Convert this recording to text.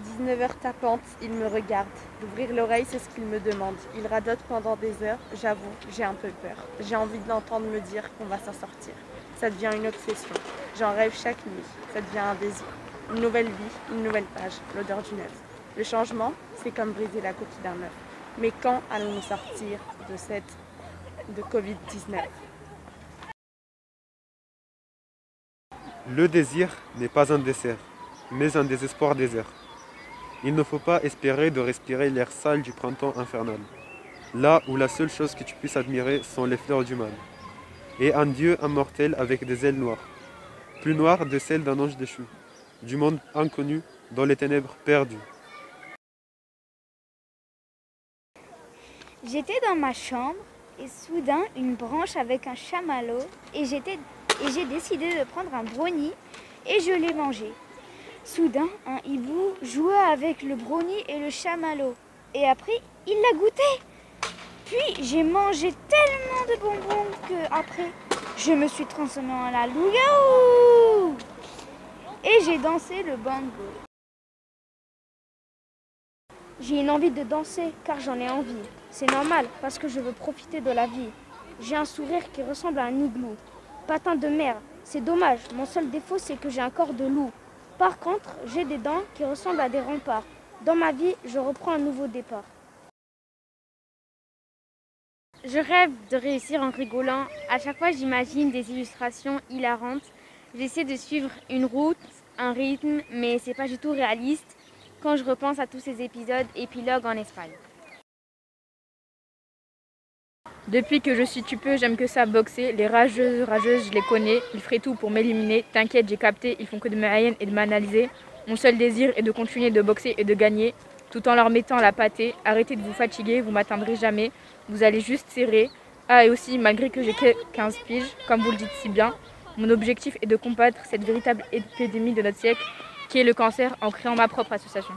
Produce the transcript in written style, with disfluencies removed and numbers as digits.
19h tapante, il me regarde. D'ouvrir l'oreille, c'est ce qu'il me demande. Il radote pendant des heures. J'avoue, j'ai un peu peur. J'ai envie de l'entendre me dire qu'on va s'en sortir. Ça devient une obsession. J'en rêve chaque nuit. Ça devient un désir. Une nouvelle vie, une nouvelle page, l'odeur du neuf. Le changement, c'est comme briser la coquille d'un œuf. Mais quand allons-nous sortir de Covid-19 ? Le désir n'est pas un dessert, mais un désespoir désert. Il ne faut pas espérer de respirer l'air sale du printemps infernal, là où la seule chose que tu puisses admirer sont les fleurs du mal, et un dieu immortel avec des ailes noires, plus noires de celles d'un ange déchu, du monde inconnu dans les ténèbres perdues. J'étais dans ma chambre et soudain une branche avec un chamallow et j'ai décidé de prendre un brownie et je l'ai mangé. Soudain, un hibou jouait avec le brownie et le chamallow et après il l'a goûté. Puis j'ai mangé tellement de bonbons que après je me suis transformée en la loup-garou et j'ai dansé le bango. J'ai une envie de danser car j'en ai envie. C'est normal parce que je veux profiter de la vie. J'ai un sourire qui ressemble à un igloo. Patin de mer, c'est dommage. Mon seul défaut c'est que j'ai un corps de loup. Par contre, j'ai des dents qui ressemblent à des remparts. Dans ma vie, je reprends un nouveau départ. Je rêve de réussir en rigolant. À chaque fois, j'imagine des illustrations hilarantes. J'essaie de suivre une route, un rythme, mais c'est pas du tout réaliste quand je repense à tous ces épisodes épilogues en Espagne. Depuis que je suis tupeux, j'aime que ça boxer. Les rageuses, je les connais. Ils feraient tout pour m'éliminer. T'inquiète, j'ai capté. Ils font que de me haïr et de m'analyser. Mon seul désir est de continuer de boxer et de gagner, tout en leur mettant la pâtée. Arrêtez de vous fatiguer, vous m'atteindrez jamais. Vous allez juste serrer. Ah, et aussi, malgré que j'ai 15 piges, comme vous le dites si bien, mon objectif est de combattre cette véritable épidémie de notre siècle, qui est le cancer, en créant ma propre association.